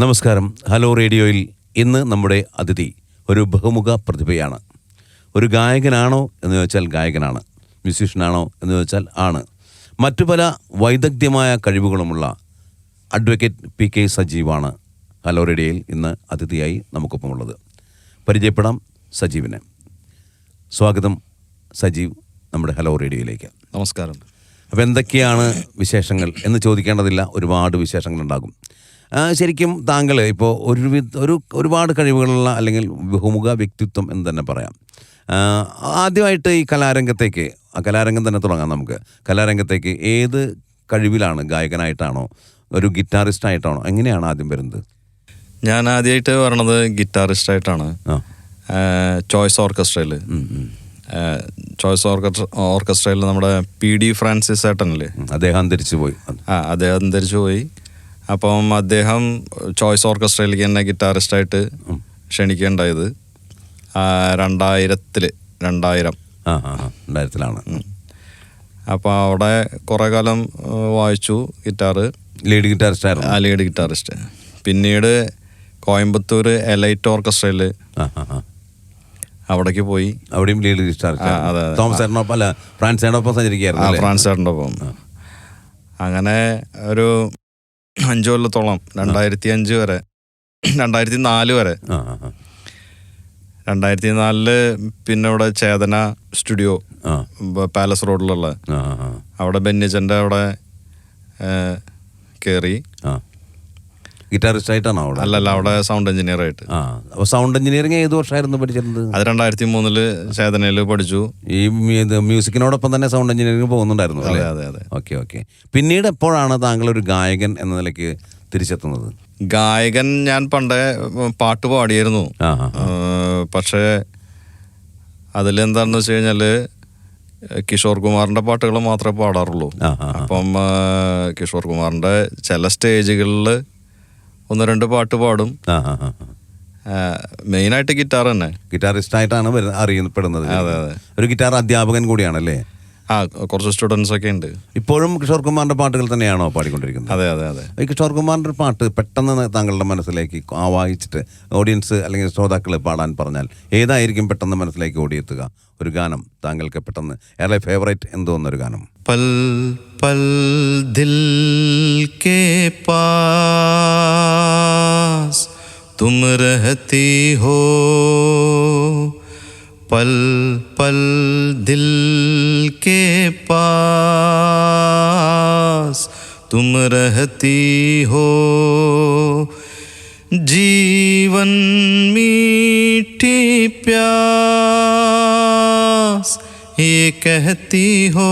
നമസ്കാരം. ഹലോ റേഡിയോയിൽ ഇന്ന് നമ്മുടെ അതിഥി ഒരു ബഹുമുഖ പ്രതിഭയാണ്. ഒരു ഗായകനാണോ എന്ന് ചോദിച്ചാൽ ഗായകനാണ്, മ്യൂസീഷ്യനാണോ എന്ന് ചോദിച്ചാൽ ആണ്. മറ്റു പല വൈദഗ്ധ്യമായ കഴിവുകളുമുള്ള അഡ്വക്കേറ്റ് PK സജീവാണ് ഹലോ റേഡിയോയിൽ ഇന്ന് അതിഥിയായി നമുക്കൊപ്പമുള്ളത്. പരിചയപ്പെടാം സജീവിനെ. സ്വാഗതം സജീവ് നമ്മുടെ ഹലോ റേഡിയോയിലേക്ക്. നമസ്കാരം. അപ്പോൾ എന്തൊക്കെയാണ് വിശേഷങ്ങൾ എന്ന് ചോദിക്കേണ്ടതില്ല, ഒരുപാട് വിശേഷങ്ങളുണ്ടാകും. ശരിക്കും താങ്കൾ ഇപ്പോൾ ഒരുപാട് കഴിവുകളുള്ള അല്ലെങ്കിൽ ബഹുമുഖ വ്യക്തിത്വം എന്ന് തന്നെ പറയാം. ആദ്യമായിട്ട് ഈ കലാരംഗം തന്നെ തുടങ്ങാം നമുക്ക്. കലാരംഗത്തേക്ക് ഏത് കഴിവിലാണ്? ഗായകനായിട്ടാണോ, ഒരു ഗിറ്റാറിസ്റ്റായിട്ടാണോ, എങ്ങനെയാണ് ആദ്യം വരുന്നത്? ഞാൻ ആദ്യമായിട്ട് പറഞ്ഞത് ഗിറ്റാറിസ്റ്റായിട്ടാണ്. ചോയ്സ് ഓർക്കസ്ട്രയിൽ നമ്മുടെ PD ഫ്രാൻസിസ് ഏട്ടനല്ലേ, അദ്ദേഹം അന്തരിച്ചു പോയി. അപ്പം അദ്ദേഹം ചോയ്സ് ഓർക്കസ്ട്രയിലേക്ക് എന്നെ ഗിറ്റാറിസ്റ്റായിട്ട് ക്ഷണിക്കുകയുണ്ടായത് 2000-ലാണ്. അപ്പോൾ അവിടെ കുറേ കാലം വായിച്ചു ഗിറ്റാറ്. Lead guitarist. പിന്നീട് കോയമ്പത്തൂർ എലൈറ്റ് ഓർക്കസ്ട്രയിൽ അവിടേക്ക് പോയി. അവിടെയും ലീഡ് ഗിറ്റാറിസ്റ്റ്. തോമസ് ചേട്ടനൊപ്പം അല്ല, ഫ്രാൻസ് ചേട്ടനൊപ്പം സഞ്ചരിക്കുകയായിരുന്നു. ഫ്രാൻസ് ചേട്ടനൊപ്പം. അങ്ങനെ ഒരു 5 കൊല്ലത്തോളം, 2005 വരെ, 2004 വരെ. 2004 പിന്നെ ഇവിടെ ചേതന സ്റ്റുഡിയോ പാലസ് റോഡിലുള്ള അവിടെ ബെന്നിച്ചൻ്റെ അവിടെ കയറി. ഗിറ്റാറിസ്റ്റ് ആയിട്ടാണോ അവിടെ? അല്ലല്ല, അവിടെ സൗണ്ട് എഞ്ചിനീയർ ആയിട്ട്. അപ്പോൾ സൗണ്ട് എഞ്ചിനീയറിംഗ് ഏത് വർഷമായിരുന്നു പഠിച്ചിരുന്നത്? അത് 2003 ചേതനയിൽ പഠിച്ചു. ഈ മ്യൂസിക്കിനോടൊപ്പം തന്നെ സൗണ്ട് എഞ്ചിനീയറിംഗ് പോകുന്നുണ്ടായിരുന്നു അല്ലേ? അതെ. ഓക്കെ. പിന്നീട് എപ്പോഴാണ് താങ്കൾ ഒരു ഗായകൻ എന്ന നിലയ്ക്ക് തിരിച്ചെത്തുന്നത്? ഗായകൻ ഞാൻ പണ്ടേ പാട്ട് പാടിയായിരുന്നു. പക്ഷേ അതിലെന്താണെന്ന് വെച്ച് കഴിഞ്ഞാൽ കിഷോർ കുമാറിൻ്റെ പാട്ടുകൾ മാത്രമേ പാടാറുള്ളൂ. അപ്പം കിഷോർ കുമാറിൻ്റെ ചില സ്റ്റേജുകളിൽ 1-2 പാട്ട് പാടും. മെയിനായിട്ട് ഗിറ്റാർ തന്നെ. ഗിറ്റാറിസ്റ്റായിട്ടാണ് അറിയപ്പെടുന്നത്. അതെ. ഒരു ഗിറ്റാർ അധ്യാപകൻ കൂടിയാണല്ലേ? കുറച്ച് സ്റ്റുഡൻസ് ഒക്കെ ഉണ്ട്. ഇപ്പോഴും കിഷോർ കുമാറിന്റെ പാട്ടുകൾ തന്നെയാണോ പാടിക്കൊണ്ടിരിക്കുന്നത്? അതെ. ഈ കിഷോർ കുമാറിന്റെ പാട്ട് പെട്ടെന്ന് താങ്കളുടെ മനസ്സിലേക്ക് വായിച്ചിട്ട് ഓഡിയൻസ് അല്ലെങ്കിൽ ശ്രോതാക്കൾ പാടാൻ പറഞ്ഞാൽ ഏതായിരിക്കും പെട്ടെന്ന് മനസ്സിലേക്ക് ഓടിയെത്തുക ഒരു ഗാനം താങ്കൾക്ക് പെട്ടെന്ന് ഏറെ ഫേവറേറ്റ് എന്തോന്നൊരു ഗാനം? പൽ പൽ ദിൽ കേ പാസ് തും രഹതി ഹോ, पल पल दिल के पास तुम रहती हो, जीवन मीठी प्यास ये कहती हो,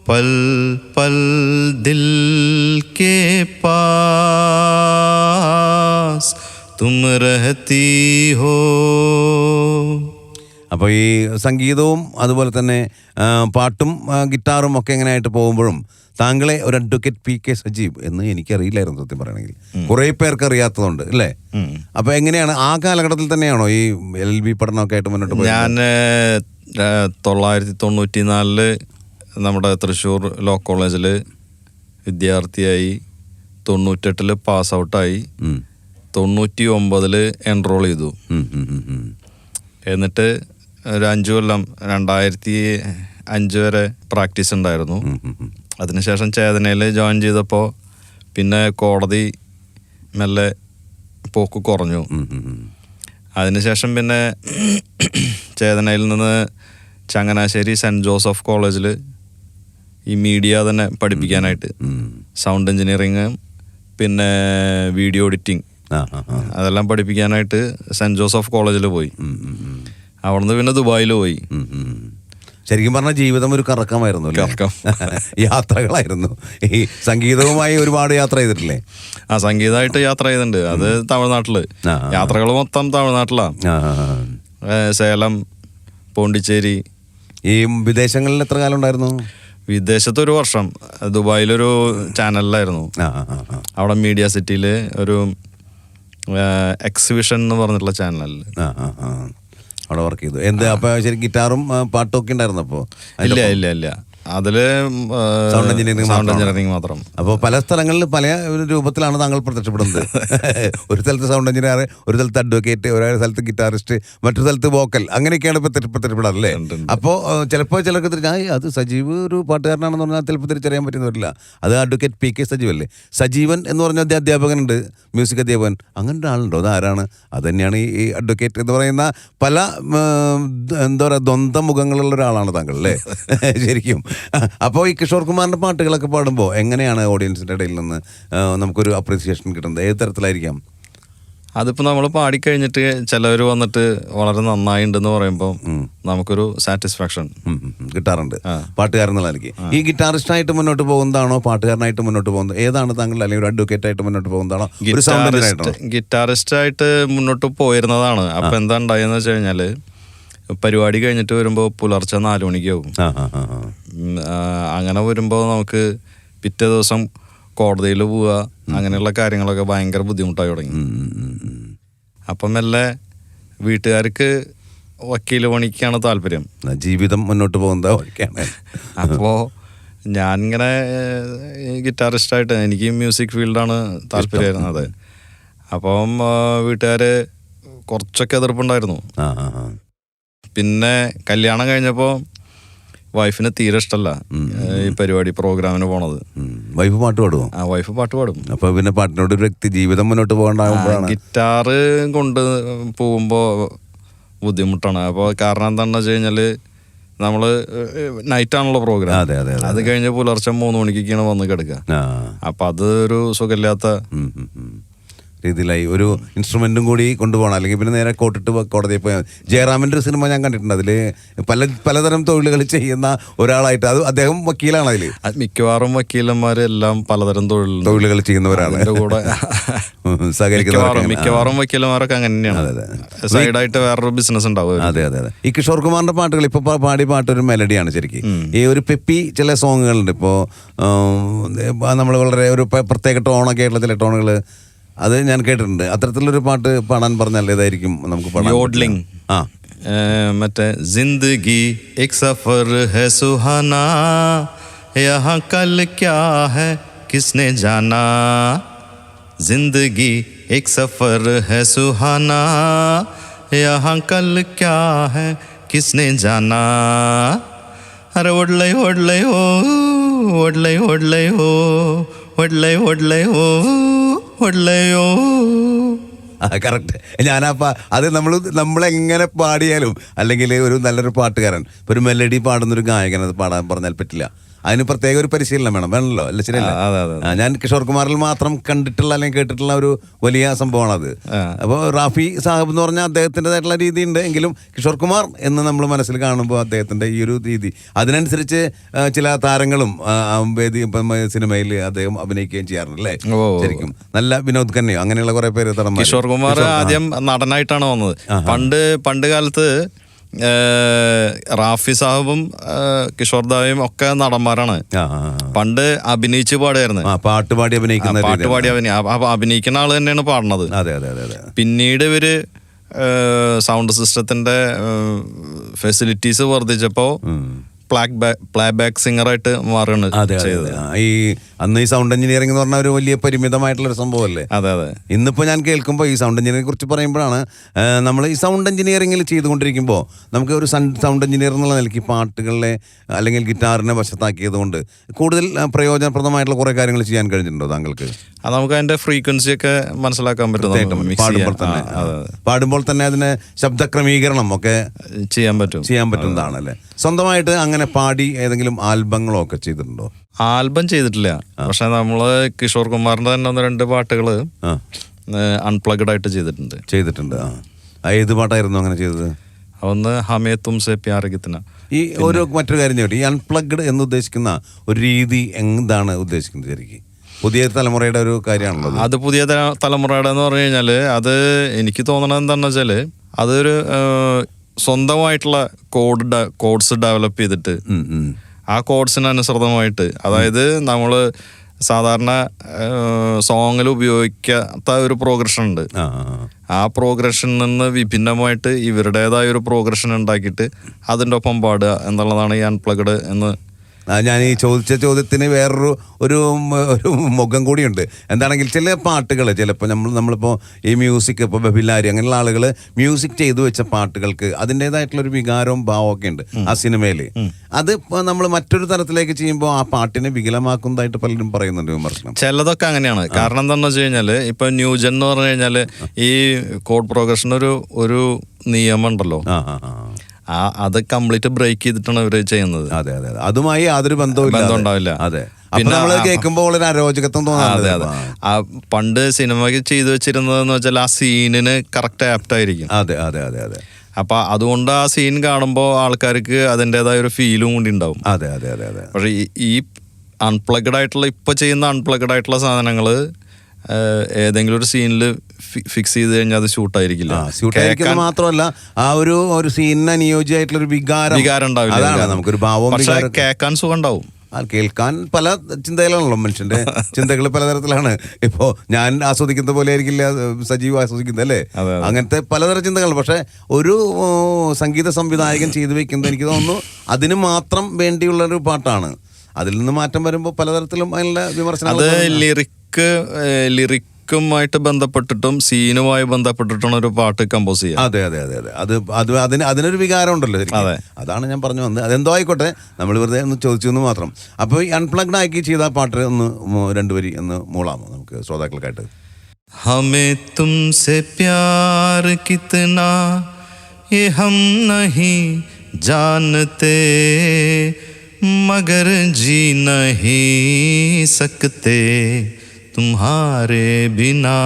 पल पल दिल के पास തും രഹതി ഹോ. അപ്പോൾ ഈ സംഗീതവും അതുപോലെ തന്നെ പാട്ടും ഗിറ്റാറും ഒക്കെ എങ്ങനെയായിട്ട് പോകുമ്പോഴും താങ്കളെ ഒരു അഡ്വക്കേറ്റ് PK സജീവ് എന്ന് എനിക്കറിയില്ലായിരുന്നു സത്യം പറയണമെങ്കിൽ. കുറേ പേർക്ക് അറിയാത്തതുണ്ട് അല്ലേ? അപ്പോൾ എങ്ങനെയാണ് ആ കാലഘട്ടത്തിൽ തന്നെയാണോ ഈ LLB പഠനമൊക്കെ ആയിട്ട് മുന്നോട്ട് പോയത്? ഞാൻ 1994 നമ്മുടെ തൃശ്ശൂർ ലോ കോളേജിൽ വിദ്യാർത്ഥിയായി, 98 പാസ് ഔട്ടായി, 99 എൻറോൾ ചെയ്തു. എന്നിട്ട് ഒരു 5 കൊല്ലം 2005 വരെ പ്രാക്ടീസ് ഉണ്ടായിരുന്നു. അതിനുശേഷം ചേതനയിൽ ജോയിൻ ചെയ്തപ്പോൾ പിന്നെ കോടതി മെല്ലെ പോക്ക് കുറഞ്ഞു. അതിനുശേഷം പിന്നെ ചേതനയിൽ നിന്ന് ചങ്ങനാശ്ശേരി സെൻറ്റ് ജോസഫ് കോളേജിൽ ഈ മീഡിയ തന്നെ പഠിപ്പിക്കാനായിട്ട്, സൗണ്ട് എഞ്ചിനീയറിങ് പിന്നെ വീഡിയോ എഡിറ്റിംഗ് അതെല്ലാം പഠിപ്പിക്കാനായിട്ട് സെൻറ്റ് ജോസഫ് കോളേജിൽ പോയി. അവിടുന്ന് പിന്നെ ദുബായിൽ പോയി. ശരിക്കും പറഞ്ഞാൽ ജീവിതം ഒരു കറക്കമായിരുന്നു, യാത്രകളായിരുന്നു. ഈ സംഗീതവുമായി ഒരുപാട് യാത്ര ചെയ്തിട്ടില്ലേ? സംഗീതമായിട്ട് യാത്ര ചെയ്തിട്ടുണ്ട്. അത് തമിഴ്നാട്ടില് യാത്രകൾ മൊത്തം തമിഴ്നാട്ടിലാണ്. സേലം, പോണ്ടിച്ചേരി. ഈ വിദേശങ്ങളിൽ എത്ര കാലം ഉണ്ടായിരുന്നു? വിദേശത്ത് 1 വർഷം. ദുബായിലൊരു ചാനലിലായിരുന്നു. അവിടെ മീഡിയ സിറ്റിയിൽ ഒരു എക്സിബിഷൻ എന്ന് പറഞ്ഞിട്ടുള്ള ചാനലിൽ അവിടെ വർക്ക് ചെയ്തു. എന്ത് അപ്പോൾ ശരി ഗിറ്റാറും പാട്ടും ഒക്കെ ഉണ്ടായിരുന്നു? അപ്പോൾ ഇല്ല അതില് സൗണ്ട് എഞ്ചിനീയറിംഗ് മാത്രം. അപ്പോൾ പല സ്ഥലങ്ങളിൽ പല രൂപത്തിലാണ് താങ്കൾ പ്രത്യക്ഷപ്പെടുന്നത്. ഒരു സ്ഥലത്ത് സൗണ്ട് എഞ്ചിനീയർ, ഒരു സ്ഥലത്ത് അഡ്വക്കേറ്റ്, ഒരു സ്ഥലത്ത് ഗിറ്റാറിസ്റ്റ്, മറ്റൊരു സ്ഥലത്ത് വോക്കൽ, അങ്ങനെയൊക്കെയാണ് പ്രത്യക്ഷപ്പെടാറ് അല്ലേ? അപ്പോൾ ചിലപ്പോൾ ചിലർക്ക് അത് സജീവ് ഒരു പാട്ടുകാരനാണെന്ന് പറഞ്ഞാൽ ചിലപ്പോൾ തിരിച്ചറിയാൻ പറ്റുന്നില്ല. അത് അഡ്വക്കേറ്റ് PK സജീവ് അല്ലേ? സജീവൻ എന്ന് പറഞ്ഞ അധ്യാപകനുണ്ട്, മ്യൂസിക് അധ്യാപകൻ. അങ്ങനെ ആളുണ്ടോ? അത് ആരാണ്? അത് തന്നെയാണ് ഈ അഡ്വക്കേറ്റ് എന്ന് പറയുന്ന പല എന്താ പറയുക ദ്വന്ദ്വ മുഖങ്ങളുള്ള ഒരാളാണ് താങ്കൾ അല്ലേ? ശരിക്കും. അപ്പോൾ ഈ കിഷോർ കുമാറിൻ്റെ പാട്ടുകളൊക്കെ പാടുമ്പോൾ എങ്ങനെയാണ് ഓഡിയൻസിൻ്റെ ഇടയിൽ നിന്ന് നമുക്കൊരു അപ്രീസിയേഷൻ കിട്ടുന്നത്? ഏത് തരത്തിലായിരിക്കാം? അതിപ്പോൾ നമ്മൾ പാടിക്കഴിഞ്ഞിട്ട് ചിലവർ വന്നിട്ട് വളരെ നന്നായിട്ടുണ്ടെന്ന് പറയുമ്പോൾ നമുക്കൊരു സാറ്റിസ്ഫാക്ഷൻ കിട്ടാറുണ്ട് പാട്ടുകാരൻ എന്നുള്ള നിലയ്ക്ക്. ഈ ഗിറ്റാറിസ്റ്റായിട്ട് മുന്നോട്ട് പോകുന്നതാണോ പാട്ടുകാരനായിട്ട് മുന്നോട്ട് പോകുന്നത്? ഏതാണ് താങ്കൾ? അല്ലെങ്കിൽ ഒരു അഡ്വക്കേറ്റ് ആയിട്ട് മുന്നോട്ട് പോകുന്നതാണോ? ഗിറ്റാറിസ്റ്റായിട്ട് മുന്നോട്ട് പോയിരുന്നതാണ്. അപ്പം എന്താ ഉണ്ടായെന്ന് വെച്ച് കഴിഞ്ഞാൽ പരിപാടി കഴിഞ്ഞിട്ട് വരുമ്പോൾ പുലർച്ചെ 4 മണിക്കാവും. അങ്ങനെ വരുമ്പോൾ നമുക്ക് പിറ്റേ ദിവസം കോടതിയിൽ പോവുക, അങ്ങനെയുള്ള കാര്യങ്ങളൊക്കെ ഭയങ്കര ബുദ്ധിമുട്ടായി തുടങ്ങി. അപ്പം മെല്ലെ വീട്ടുകാർക്ക് വക്കീൽ പണിക്കാണ് താല്പര്യം, ജീവിതം മുന്നോട്ട് പോകുന്നത്. അപ്പോൾ ഞാനിങ്ങനെ ഗിറ്റാറിസ്റ്റായിട്ട് എനിക്ക് മ്യൂസിക് ഫീൽഡാണ് താല്പര്യമായിരുന്നത്. അപ്പം വീട്ടുകാർ കുറച്ചൊക്കെ എതിർപ്പുണ്ടായിരുന്നു. പിന്നെ കല്യാണം കഴിഞ്ഞപ്പോൾ വൈഫിന് തീരെ ഇഷ്ടമല്ല ഈ പരിപാടി പ്രോഗ്രാമിന് പോണത്. വൈഫ് പാട്ട് പാടുമോ? വൈഫ് പാട്ട് പാടും. അപ്പൊ പിന്നെ പാട്ടിനോട് ഒരു വ്യക്തി ജീവിതം മുന്നോട്ട് പോകണ്ടാകുമ്പോഴാണ് ഗിറ്റാറ് കൊണ്ട് പോകുമ്പോൾ ബുദ്ധിമുട്ടാണ്. അപ്പോൾ കാരണം എന്താണെന്ന് വെച്ച് കഴിഞ്ഞാല് നമ്മള് നൈറ്റാണല്ലോ പ്രോഗ്രാം. അത് കഴിഞ്ഞ് പുലർച്ചെ 3 മണിക്കൊക്കെയാണ് വന്ന് കിടക്കുക. അപ്പൊ അത് ഒരു സുഖമില്ലാത്ത രീതിയിലായി. ഒരു ഇൻസ്ട്രുമെന്റും കൂടി കൊണ്ടുപോകണം, അല്ലെങ്കിൽ പിന്നെ നേരെ കോട്ടിട്ട് കോടതിയിൽ പോയാൽ. ജയറാമിൻ്റെ ഒരു സിനിമ ഞാൻ കണ്ടിട്ടുണ്ട്. അതിൽ പലതരം തൊഴിലുകൾ ചെയ്യുന്ന ഒരാളായിട്ട്, അത് അദ്ദേഹം വക്കീലാണ്. അതിൽ മിക്കവാറും വക്കീലന്മാരെല്ലാം പലതരം തൊഴിലുകൾ ചെയ്യുന്നവരാണ്. മിക്കവാറും വക്കീലന്മാരൊക്കെ അങ്ങനെ തന്നെയാണ്. സൈഡായിട്ട് വേറൊരു ബിസിനസ് ഉണ്ടാവും. അതെ. ഈ കിഷോർ കുമാറിന്റെ പാട്ടുകൾ ഇപ്പൊ പാടി പാട്ടൊരു മെലഡിയാണ് ശരിക്കും. ഈ ഒരു പെപ്പി ചില സോങ്ങുകളുണ്ട്. ഇപ്പോൾ നമ്മൾ വളരെ ഒരു പ്രത്യേക ടോണൊക്കെ ആയിട്ടുള്ള ചില ടോണുകൾ അത് ഞാൻ കേട്ടിട്ടുണ്ട്. അത്തരത്തിലൊരു പാട്ട് പാടാൻ പറഞ്ഞാൽ ഏതായിരിക്കും നമുക്ക് പാടാൻ? യോഡ്ലിംഗ്. മറ്റേ ജിന്ദഗി എക് സഫർ ഹൈ സുഹാനാ യഹാ കൽ ക്യാ ഹൈ കിസ്നെ ജാനാ ജിന്ദഗി എക് സഫർ ഹൈ സുഹാനാ യഹാ കൽ ക്യാ ഹൈ കിസ്നെ ജാനാ അരെ ഓഡ്ലൈ ഓഡ്ലൈ ഓ ഓഡ്ലൈ ഓഡ്ലൈ ഓ ഓഡ്ലൈ ഓഡ്ലൈ ഓ ഓഡ്ലയോ. കറക്റ്റ്. ഞാനപ്പ അത് നമ്മളെങ്ങനെ പാടിയാലും, അല്ലെങ്കിൽ ഒരു നല്ലൊരു പാട്ടുകാരൻ ഒരു മെലഡി പാടുന്നൊരു ഗായകൻ അത് പാടാൻ പറഞ്ഞാൽ പറ്റില്ല. അതിന് പ്രത്യേക ഒരു പരിശീലനം വേണമല്ലോ, അല്ല? ശരിയല്ല. ഞാൻ കിഷോർ കുമാറിൽ മാത്രം കണ്ടിട്ടുള്ള അല്ലെങ്കിൽ കേട്ടിട്ടുള്ള ഒരു വലിയ സംഭവമാണത്. അപ്പോൾ റാഫി സാഹിബ് എന്ന് പറഞ്ഞാൽ അദ്ദേഹത്തിൻ്റെതായിട്ടുള്ള രീതി ഉണ്ട്, എങ്കിലും കിഷോർ കുമാർ എന്ന് നമ്മൾ മനസ്സിൽ കാണുമ്പോൾ അദ്ദേഹത്തിൻ്റെ ഈ ഒരു രീതി, അതിനനുസരിച്ച് ചില താരങ്ങളും വേദി സിനിമയിൽ അദ്ദേഹം അഭിനയിക്കുകയും ചെയ്യാറുണ്ട് അല്ലേ? ശരിക്കും നല്ല വിനോദ് ഖന്നയോ അങ്ങനെയുള്ള കുറെ പേര്. കിഷോർ കുമാർ ആദ്യം നടനായിട്ടാണ് വന്നത്. പണ്ട് കാലത്ത് റാഫി സാഹിബും കിഷോർ ദായും ഒക്കെ നടന്മാരാണ്. പണ്ട് അഭിനയിച്ച് പാടുമായിരുന്നു. പാട്ടുപാടി അഭിനയിക്കുന്ന ആള് തന്നെയാണ് പാടുന്നത്. പിന്നീട് ഇവര് സൗണ്ട് സിസ്റ്റത്തിന്റെ ഫെസിലിറ്റീസ് വർദ്ധിച്ചപ്പോ പ്ലേ ബാക്ക് സിംഗറായിട്ട് മാറുകയാണ് ചെയ്തത്. ഈ അന്ന് ഈ സൗണ്ട് എഞ്ചിനീയറിംഗ് എന്ന് പറഞ്ഞ ഒരു വലിയ പരിമിതമായിട്ടുള്ളൊരു സംഭവമല്ലേ? അതെ. ഇന്നിപ്പോൾ ഞാൻ കേൾക്കുമ്പോൾ ഈ സൗണ്ട് എഞ്ചിനീയറിംഗിനെ കുറിച്ച് പറയുമ്പോഴാണ് നമ്മൾ ഈ സൗണ്ട് എഞ്ചിനീയറിംഗിൽ ചെയ്തുകൊണ്ടിരിക്കുമ്പോൾ നമുക്ക് ഒരു സൗണ്ട് എഞ്ചിനീയർ എന്നുള്ള നിലയ്ക്ക് പാട്ടുകളിലെ അല്ലെങ്കിൽ ഗിറ്റാറിനെ വശത്താക്കിയത് കൊണ്ട് കൂടുതൽ പ്രയോജനപ്രദമായിട്ടുള്ള കുറേ കാര്യങ്ങൾ ചെയ്യാൻ കഴിഞ്ഞിട്ടുണ്ടോ താങ്കൾക്ക്? അത് നമുക്ക് അതിന്റെ ഫ്രീക്വൻസി ഒക്കെ മനസ്സിലാക്കാൻ പറ്റും. പാടുമ്പോൾ തന്നെ അതിന് ശബ്ദ ക്രമീകരണം ഒക്കെ ചെയ്യാൻ പറ്റുന്നതാണ് അല്ലേ? സ്വന്തമായിട്ട് അങ്ങനെ പാടി ഏതെങ്കിലും ആൽബങ്ങളോ ഒക്കെ ചെയ്തിട്ടുണ്ടോ? ആൽബം ചെയ്തിട്ടില്ല, പക്ഷെ നമ്മള് കിഷോർ കുമാറിന്റെ തന്നെ 1-2 പാട്ടുകള് അൺപ്ലഗ്ഡ് ആയിട്ട് ചെയ്തിട്ടുണ്ട്. ഏത് പാട്ടായിരുന്നു അങ്ങനെ ചെയ്തത്? ഒന്ന് ഹമേ തുംസെ പ്യാർ കിത്ന. ഈ മറ്റൊരു കാര്യം ചോദിച്ചു, ഈ അൺപ്ലഗ്ഡ് എന്ന് ഉദ്ദേശിക്കുന്ന ഒരു രീതി എന്താണ് ഉദ്ദേശിക്കുന്നത്? ശരിക്കും പുതിയ തലമുറയുടെ ഒരു കാര്യമാണല്ലോ അത്. പുതിയ തലമുറയുടെ എന്ന് പറഞ്ഞു കഴിഞ്ഞാല് അത് എനിക്ക് തോന്നണത് എന്താണെന്ന് വെച്ചാല് അതൊരു സ്വന്തമായിട്ടുള്ള കോഡ്സ് ഡെവലപ്പ് ചെയ്തിട്ട് ആ കോഡ്സിനനുസൃതമായിട്ട്, അതായത് നമ്മൾ സാധാരണ സോങ്ങിൽ ഉപയോഗിക്കാത്ത ഒരു പ്രോഗ്രഷൻ ഉണ്ട്. ആ പ്രോഗ്രഷനിൽ നിന്ന് വിഭിന്നമായിട്ട് ഇവരുടേതായ ഒരു പ്രോഗ്രഷൻ ഉണ്ടാക്കിയിട്ട് അതിൻ്റെ ഒപ്പം പാടുക എന്നുള്ളതാണ് ഈ അൺപ്ലഗ്ഡ് എന്ന് ഞാൻ ഈ ചോദിച്ച ചോദ്യത്തിന് വേറൊരു ഒരു മുഖം കൂടിയുണ്ട്. എന്താണെങ്കിൽ ചില പാട്ടുകൾ ചിലപ്പോൾ നമ്മളിപ്പോൾ ഈ മ്യൂസിക് ഇപ്പോൾ ബബിലാരി അങ്ങനെയുള്ള ആളുകൾ മ്യൂസിക് ചെയ്തു വെച്ച പാട്ടുകൾക്ക് അതിൻ്റെതായിട്ടുള്ളൊരു വികാരവും ഭാവമൊക്കെ ഉണ്ട് ആ സിനിമയിൽ. അത് നമ്മൾ മറ്റൊരു തരത്തിലേക്ക് ചെയ്യുമ്പോൾ ആ പാട്ടിനെ വികലമാക്കുന്നതായിട്ട് പലരും പറയുന്നുണ്ട്, വിമർശനം. ചിലതൊക്കെ അങ്ങനെയാണ്. കാരണം എന്താണെന്ന് വെച്ച് കഴിഞ്ഞാൽ ഇപ്പൊ ന്യൂജൻ എന്ന് പറഞ്ഞു കഴിഞ്ഞാൽ ഈ കോഡ് പ്രോഗ്രഷൻ ഒരു നിയമം ഉണ്ടല്ലോ, അത് കംപ്ലീറ്റ് ബ്രേക്ക് ചെയ്തിട്ടാണ് ഇവര് ചെയ്യുന്നത്. അതെ അതെ, അതുമായി യാതൊരു ബന്ധവും ഉണ്ടാവില്ല. അതെ, പിന്നെ നമ്മൾ കേൾക്കുമ്പോൾ വളരെ അരോചകത്വം തോന്നാതെ. അതെ, പണ്ട് സിനിമയ്ക്ക് ചെയ്തു വെച്ചിരുന്നതെന്ന് വെച്ചാൽ ആ സീനിന് കറക്റ്റ് ആപ്റ്റ് ആയിരിക്കും. അതെ അതെ അതെ അതെ. അപ്പൊ അതുകൊണ്ട് ആ സീൻ കാണുമ്പോൾ ആൾക്കാർക്ക് അതിൻ്റെതായ ഒരു ഫീലും കൂടി ഉണ്ടാവും. അതെ അതെ അതെ അതെ. പക്ഷെ ഈ അൺപ്ലഗ്ഡ് ആയിട്ടുള്ള ഇപ്പൊ ചെയ്യുന്ന അൺപ്ലഗ്ഡ് ആയിട്ടുള്ള സാധനങ്ങള് ഏതെങ്കിലും ഒരു സീനിൽ ഫിക്സ് ചെയ്ത് കഴിഞ്ഞാൽ അത് ഷൂട്ടായിരിക്കില്ല. ഷൂട്ടായിരിക്കുന്നത് മാത്രമല്ല ആ ഒരു സീനിന് അനുയോജ്യമായിട്ടുള്ള ഒരു വികാരം ഉണ്ടാവില്ല. നമുക്കൊരു ഭാവം കേൾക്കാൻ സുഖം ഉണ്ടാവും. കേൾക്കാൻ പല ചിന്തകളാണല്ലോ മനുഷ്യന്റെ ചിന്തകൾ പലതരത്തിലാണ്. ഇപ്പോ ഞാൻ ആസ്വദിക്കുന്ന പോലെ ആയിരിക്കില്ല സജീവ് ആസ്വദിക്കുന്നത്, അല്ലേ? അങ്ങനത്തെ പലതരം ചിന്തകൾ. പക്ഷെ ഒരു സംഗീത സംവിധായകൻ ചെയ്തു വെക്കുന്നത് എനിക്ക് തോന്നുന്നു അതിന് മാത്രം വേണ്ടിയുള്ള ഒരു പാട്ടാണ്. അതിൽ നിന്ന് മാറ്റം വരുമ്പോൾ പലതരത്തിലും അതിനുള്ള വിമർശനങ്ങൾ. ലിറിക്കുമായിട്ട് ബന്ധപ്പെട്ടിട്ടും സീനുമായി ബന്ധപ്പെട്ടിട്ടാണ് ഒരു പാട്ട് കമ്പോസ് ചെയ്യുക. അതെ അതെ അതെ അതെ. അതിനൊരു വികാരം ഉണ്ടല്ലോ. അതാണ് ഞാൻ പറഞ്ഞു വന്നത്. അതെന്തോ ആയിക്കോട്ടെ, നമ്മൾ വെറുതെ ഒന്ന് ചോദിച്ചു എന്ന് മാത്രം. അപ്പോൾ ഈ അൺപ്ലഗ്ഡ് ആക്കി ചെയ്ത പാട്ട് ഒന്ന് രണ്ടുപേരി ഒന്ന് മൂളാമോ നമുക്ക് ശ്രോതാക്കൾക്കായിട്ട്? ഹമേ തുംസെ പ്യാർ കിത്നാ യേ ഹം നഹീ ജാനതേ മഗർ ജി നഹീ സക്തേ तुम्हारे बिना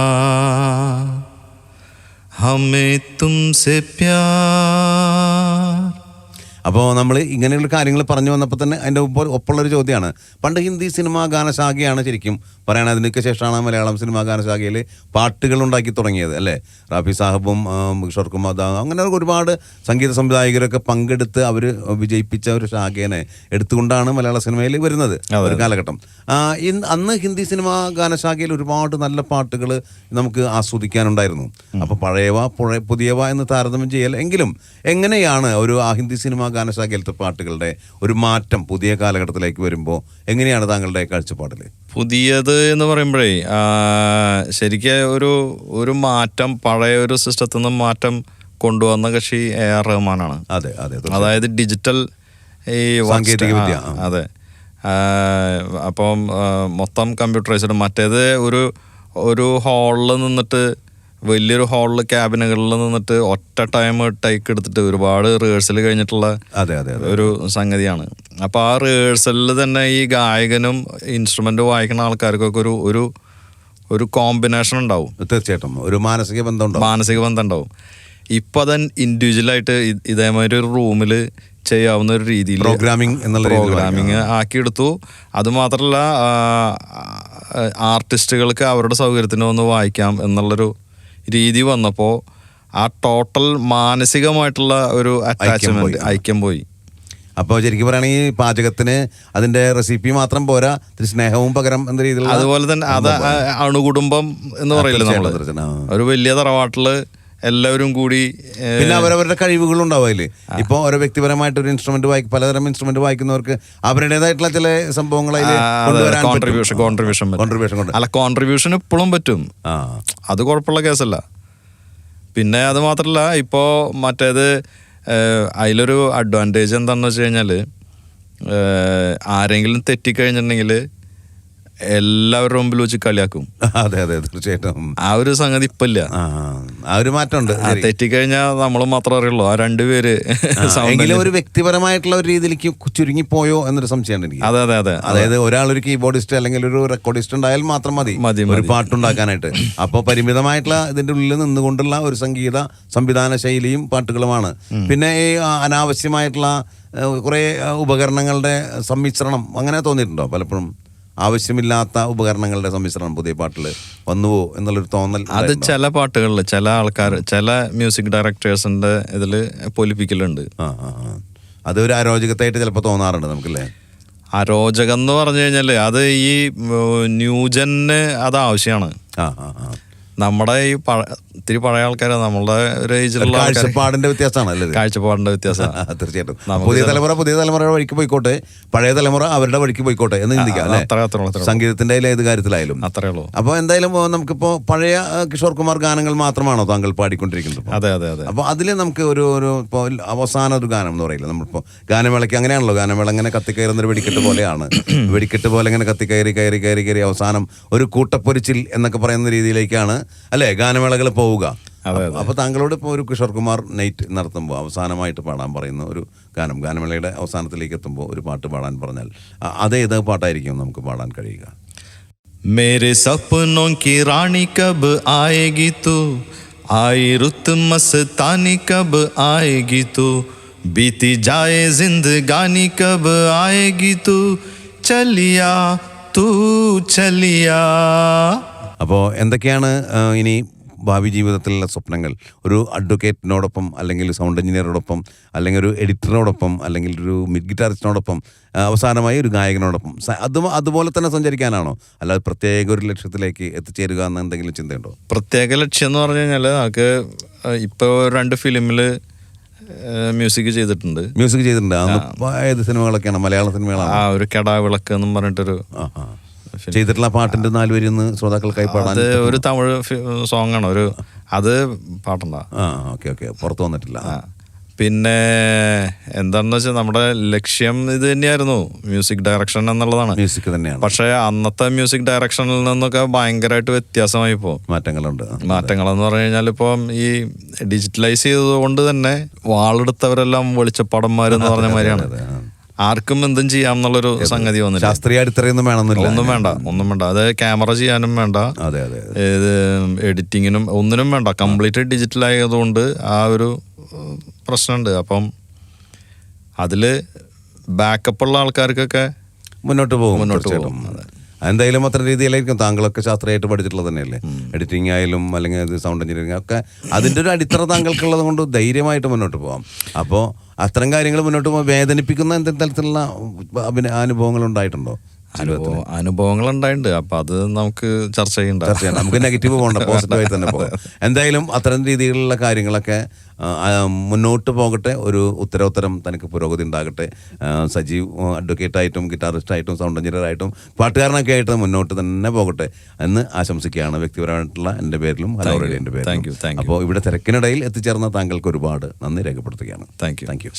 हमें तुमसे प्यार. അപ്പോൾ നമ്മൾ ഇങ്ങനെയുള്ള കാര്യങ്ങൾ പറഞ്ഞു വന്നപ്പോൾ തന്നെ അതിൻ്റെ ഒപ്പമുള്ളൊരു ചോദ്യമാണ്, പണ്ട് ഹിന്ദി സിനിമാ ഗാനശാഖയാണ് ശരിക്കും പറയണത്. അതിനൊക്കെ ശേഷമാണ് മലയാളം സിനിമാ ഗാനശാഖയിൽ പാട്ടുകൾ ഉണ്ടാക്കി തുടങ്ങിയത്, അല്ലേ? റാഫി സാഹബും കിഷോർ കുമാർ, അങ്ങനെ ഒരുപാട് സംഗീത സംവിധായകരൊക്കെ പങ്കെടുത്ത് അവർ വിജയിപ്പിച്ച ഒരു ശാഖേനെ എടുത്തുകൊണ്ടാണ് മലയാള സിനിമയിൽ വരുന്നത് ഒരു കാലഘട്ടം. അന്ന് ഹിന്ദി സിനിമാ ഗാനശാഖയിൽ ഒരുപാട് നല്ല പാട്ടുകൾ നമുക്ക് ആസ്വദിക്കാനുണ്ടായിരുന്നു. അപ്പോൾ പഴയവ പുതിയവ എന്ന് താരതമ്യം ചെയ്യൽ. എങ്കിലും എങ്ങനെയാണ് ഒരു ആ ഹിന്ദി സിനിമാ ഗാനശാഖയിലത്തെ പാട്ടുകളുടെ ഒരു മാറ്റം പുതിയ കാലഘട്ടത്തിലേക്ക് വരുമ്പോൾ എങ്ങനെയാണ് താങ്കളുടെ കാഴ്ചപ്പാടിൽ? പുതിയത് എന്ന് പറയുമ്പോഴേ ശരിക്കും ഒരു മാറ്റം, പഴയ ഒരു സിസ്റ്റത്തിൽ നിന്ന് മാറ്റം കൊണ്ടുവന്ന കക്ഷി AR റഹ്മാനാണ്. അതെ അതെ. അതായത് ഡിജിറ്റൽ ഈ സാങ്കേതിക വിദ്യ. അതെ. അപ്പം മൊത്തം കമ്പ്യൂട്ടറൈസ്ഡ്. മറ്റേത് ഒരു ഹാളിൽ നിന്നിട്ട്, വലിയൊരു ഹാളിൽ ക്യാബിനുകളിൽ നിന്നിട്ട് ഒറ്റ ടൈം ടേക്ക് എടുത്തിട്ട് ഒരുപാട് റിഹേഴ്സൽ കഴിഞ്ഞിട്ടുള്ള ഒരു സംഗതിയാണ്. അപ്പോൾ ആ റിഹേഴ്സലിൽ തന്നെ ഈ ഗായകനും ഇൻസ്ട്രുമെന്റ് വായിക്കുന്ന ആൾക്കാർക്കൊക്കെ ഒരു കോമ്പിനേഷൻ ഉണ്ടാവും. തീർച്ചയായിട്ടും ഒരു മാനസിക ബന്ധം ഉണ്ടാവും. ഇപ്പൊ അത് ഇൻഡിവിജ്വലായിട്ട് ഇതേമാതിരി ഒരു റൂമിൽ ചെയ്യാവുന്ന ഒരു രീതിയിൽ പ്രോഗ്രാമിങ് ആക്കിയെടുത്തു. അതുമാത്രമല്ല ആർട്ടിസ്റ്റുകൾക്ക് അവരുടെ സൗകര്യത്തിന് ഒന്ന് വായിക്കാം എന്നുള്ളൊരു രീതി വന്നപ്പോൾ ആ ടോട്ടൽ മാനസികമായിട്ടുള്ള ഒരു അറ്റാച്ച്മെന്റ്, ഐക്യം പോയി. അപ്പോൾ ശരിക്കും പറയുകയാണെങ്കിൽ പാചകത്തിന് അതിന്റെ റെസിപ്പി മാത്രം പോരാ, സ്നേഹവും പകരം എന്ന രീതിയിൽ. അതുപോലെ തന്നെ അത് അണുകുടുംബം എന്ന് പറയില്ല നമ്മള്. ഒരു വലിയ തറവാട്ടില് എല്ലാവരും കൂടി പിന്നെ അവരവരുടെ കഴിവുകളുണ്ടാവും അതിൽ. ഇപ്പോൾ ഓരോ വ്യക്തിപരമായിട്ട് ഒരു ഇൻസ്ട്രുമെന്റ് പലതരം ഇൻസ്ട്രുമെന്റ് വായിക്കുന്നവർക്ക് അവരുടേതായിട്ടുള്ള ചില സംഭവങ്ങൾ കോൺട്രിബ്യൂഷൻ ഇപ്പോഴും പറ്റും. അത് കുഴപ്പമുള്ള കേസല്ല. പിന്നെ അത് മാത്രല്ല, ഇപ്പോ മറ്റേത് അതിലൊരു അഡ്വാൻറ്റേജ് എന്താണെന്ന് വെച്ച് കഴിഞ്ഞാല് ആരെങ്കിലും തെറ്റിക്കഴിഞ്ഞിട്ടുണ്ടെങ്കിൽ എല്ലാവരുടെ മുമ്പിൽ വെച്ച് കളിയാക്കും. അതെ അതെ തീർച്ചയായിട്ടും. ആ ഒരു സംഗതി ഇപ്പൊ ഇല്ല. ആ ഒരു മാറ്റമുണ്ട്. തെറ്റിക്കഴിഞ്ഞാൽ നമ്മൾ മാത്രമേ അറിയുള്ളൂ. ആ രണ്ടുപേര് ഒരു വ്യക്തിപരമായിട്ടുള്ള ഒരു രീതിയിലേക്ക് ചുരുങ്ങിപ്പോയോ എന്നൊരു സംശയമുണ്ട് എനിക്ക്. അതെ അതെ അതെ. അതായത് ഒരാളൊരു കീബോർഡിസ്റ്റ് അല്ലെങ്കിൽ ഒരു റെക്കോർഡിസ്റ്റ് ഉണ്ടായാൽ മാത്രം മതി ഒരു പാട്ടുണ്ടാക്കാനായിട്ട്. അപ്പോൾ പരിമിതമായിട്ടുള്ള ഇതിന്റെ ഉള്ളിൽ നിന്നുകൊണ്ടുള്ള ഒരു സംഗീത സംവിധാന ശൈലിയും പാട്ടുകളുമാണ്. പിന്നെ ഈ അനാവശ്യമായിട്ടുള്ള കുറെ ഉപകരണങ്ങളുടെ സമ്മിശ്രണം അങ്ങനെ തോന്നിയിട്ടുണ്ടോ പലപ്പോഴും? ആവശ്യമില്ലാത്ത ഉപകരണങ്ങളുടെ സമ്മിശ്രണം പുതിയ പാട്ടിൽ വന്നുവോ എന്നുള്ളൊരു തോന്നൽ. അത് ചില പാട്ടുകളിൽ ചില ആൾക്കാർ, ചില മ്യൂസിക് ഡയറക്ടേഴ്സിന്റെ ഇതിൽ പൊലിപ്പിക്കലുണ്ട്. അതൊരു അരോചകത്തായിട്ട് ചിലപ്പോൾ തോന്നാറുണ്ട് നമുക്കല്ലേ? അരോചകം എന്ന് പറഞ്ഞു കഴിഞ്ഞാൽ അത് ഈ ന്യൂജന് അത് ആവശ്യമാണ്. നമ്മുടെ ഈ ഇത്തിരി പഴയ ആൾക്കാരാ, നമ്മളുടെ ഒരു ഏജിലുള്ള കാഴ്ചപ്പാടിന്റെ വ്യത്യാസമാണ്, കാഴ്ചപ്പാടിന്റെ വ്യത്യാസം. തീർച്ചയായിട്ടും പുതിയ തലമുറയുടെ വഴിക്ക് പോയിക്കോട്ടെ, പഴയ തലമുറ അവരുടെ വഴിക്ക് പോയിക്കോട്ടെ എന്ന് ചിന്തിക്കാം അല്ലേ? സംഗീതത്തിന്റെ ഏത് കാര്യത്തിലായാലും അത്രേ ഉള്ളൂ. അപ്പോൾ എന്തായാലും നമുക്കിപ്പോ പഴയ കിഷോർ കുമാർ ഗാനങ്ങൾ മാത്രമാണോ താങ്കൾ പാടിക്കൊണ്ടിരിക്കുന്നത്? അതെ അതെ അതെ. അപ്പോൾ അതിൽ നമുക്ക് ഒരു ഇപ്പോൾ അവസാന ഒരു ഗാനം എന്ന് പറയില്ല, നമ്മളിപ്പോൾ ഗാനമേളയ്ക്ക് അങ്ങനെയാണല്ലോ, ഗാനമേള അങ്ങനെ കത്തിക്കയറുന്നൊരു വെടിക്കെട്ട് പോലെയാണ്. വെടിക്കെട്ട് പോലെ ഇങ്ങനെ കത്തിക്കയറി കയറി കയറി കയറി അവസാനം ഒരു കൂട്ടപ്പൊരിച്ചിൽ എന്നൊക്കെ പറയുന്ന രീതിയിലേക്കാണ് അല്ലേ ഗാനമേളകൾ പോവുക. അപ്പോൾ താങ്കളോട് ഇപ്പോൾ ഒരു കിഷോർ കുമാർ നൈറ്റ് നടത്തുമ്പോൾ അവസാനമായിട്ട് പാടാൻ പറയുന്ന ഒരു ഗാനം, ഗാനമേളയുടെ അവസാനത്തിലേക്ക് എത്തുമ്പോൾ ഒരു പാട്ട് പാടാൻ പറഞ്ഞാൽ അതേത് പാട്ടായിരിക്കും നമുക്ക് പാടാൻ കഴിയുക? मेरे सपनों की रानी कब आएगी तू, आई रुत मस्तानी कब आएगी तू, बीती जाए जिंदगानी कब आएगी तू, चलिया तू चलिया. അപ്പോൾ എന്തൊക്കെയാണ് ഇനി ഭാവി ജീവിതത്തിലുള്ള സ്വപ്നങ്ങൾ? ഒരു അഡ്വക്കേറ്റിനോടൊപ്പം, അല്ലെങ്കിൽ സൗണ്ട് എഞ്ചിനീയറോടൊപ്പം, അല്ലെങ്കിൽ ഒരു എഡിറ്ററിനോടൊപ്പം, അല്ലെങ്കിൽ ഒരു മിഡ് ഗിറ്റാറിസ്റ്റിനോടൊപ്പം, അവസാനമായി ഒരു ഗായകനോടൊപ്പം അതുപോലെ തന്നെ സഞ്ചരിക്കാനാണോ, അല്ലാതെ പ്രത്യേക ഒരു ലക്ഷ്യത്തിലേക്ക് എത്തിച്ചേരുക എന്ന് എന്തെങ്കിലും ചിന്തയുണ്ടോ? പ്രത്യേക ലക്ഷ്യം എന്ന് പറഞ്ഞു കഴിഞ്ഞാൽ നമുക്ക് ഇപ്പോൾ 2 ഫിലിമിൽ മ്യൂസിക് ചെയ്തിട്ടുണ്ട്. ഏത് സിനിമകളൊക്കെയാണ്? മലയാള സിനിമകളാണ്. ഒരു കെടാവിളക്ക് എന്നും പറഞ്ഞിട്ടൊരു ചെയ്തിട്ടുള്ള പാട്ടിന്റെ 4 വരി ഒന്ന് ശ്രോതാക്കൾക്കായി പാടാൻ. ഒരു തമിഴ് സോങ് ആണ്, ഒരു അത് പാട്ടണ്ട. ഓക്കെ പുറത്തു വന്നിട്ടില്ല. പിന്നെ എന്താണെന്ന് വെച്ചാൽ നമ്മുടെ ലക്ഷ്യം ഇത് തന്നെയായിരുന്നു, മ്യൂസിക് ഡയറക്ഷൻ എന്നുള്ളതാണ്. മ്യൂസിക് തന്നെയാണ്. പക്ഷേ അന്നത്തെ മ്യൂസിക് ഡയറക്ഷനിൽ നിന്നൊക്കെ ഭയങ്കരമായിട്ട് വ്യത്യാസമായി. ഇപ്പോൾ മാറ്റങ്ങളെന്ന് പറഞ്ഞു കഴിഞ്ഞാൽ ഇപ്പം ഈ ഡിജിറ്റലൈസ് ചെയ്തതുകൊണ്ട് തന്നെ വാളെടുത്തവരെല്ലാം വെളിച്ചപ്പാടന്മാരെന്ന് പറഞ്ഞ മാതിരിയാണ്. ആർക്കും എന്തും ചെയ്യാം എന്നുള്ളൊരു സംഗതി വന്നില്ല. ശാസ്ത്രീയ അടിത്തറയൊന്നും വേണമെന്നില്ല. ഒന്നും വേണ്ട. അത് ക്യാമറ ചെയ്യാനും വേണ്ട, ഇത് എഡിറ്റിങ്ങിനും ഒന്നിനും വേണ്ട. കംപ്ലീറ്റ് ഡിജിറ്റൽ ആയതുകൊണ്ട് ആ ഒരു പ്രശ്നമുണ്ട്. അപ്പം അതില് ബാക്കപ്പ് ഉള്ള ആൾക്കാർക്കൊക്കെ മുന്നോട്ട് പോകും. എന്തായാലും അത്ര രീതിയിലായിരിക്കും. താങ്കളൊക്കെ ശാസ്ത്രീയമായിട്ട് പഠിച്ചിട്ടുള്ളത് തന്നെയല്ലേ? എഡിറ്റിംഗ് ആയാലും അല്ലെങ്കിൽ സൗണ്ട് എഞ്ചിനീയറിംഗ് ഒക്കെ അതിൻ്റെ ഒരു അടിത്തറ താങ്കൾക്കുള്ളത് കൊണ്ട് ധൈര്യമായിട്ട് മുന്നോട്ട് പോകാം. അപ്പോൾ അത്തരം കാര്യങ്ങൾ മുന്നോട്ട് പോകാൻ വേദനിപ്പിക്കുന്ന എന്തെങ്കിലും തരത്തിലുള്ള അനുഭവങ്ങൾ ഉണ്ടായിട്ടുണ്ടോ? അനുഭവങ്ങൾ ഉണ്ടായിട്ടുണ്ട്. അപ്പൊ അത് നമുക്ക് ചർച്ച ചെയ്യണ്ട. നമുക്ക് നെഗറ്റീവ് പോകണ്ട, പോസിറ്റീവായി തന്നെ പോകാം. എന്തായാലും അത്തരം രീതിയിലുള്ള കാര്യങ്ങളൊക്കെ മുന്നോട്ട് പോകട്ടെ. ഒരു ഉത്തരം തനിക്ക് പുരോഗതി ഉണ്ടാകട്ടെ. സജീവ് അഡ്വക്കേറ്റായിട്ടും ഗിറ്റാറിസ്റ്റായിട്ടും സൗണ്ട് എഞ്ചിനീയറായിട്ടും പാട്ടുകാരനൊക്കെ ആയിട്ട് മുന്നോട്ട് തന്നെ പോകട്ടെ എന്ന് ആശംസിക്കുകയാണ് വ്യക്തിപരമായിട്ടുള്ള എൻ്റെ പേരിലും ഹലോ റേഡിയോൻ്റെ പേരിലും. അപ്പോൾ ഇവിടെ തിരക്കിനിടയിൽ എത്തിച്ചേർന്ന താങ്കൾക്ക് ഒരുപാട് നന്ദി രേഖപ്പെടുത്തുകയാണ്. Thank you.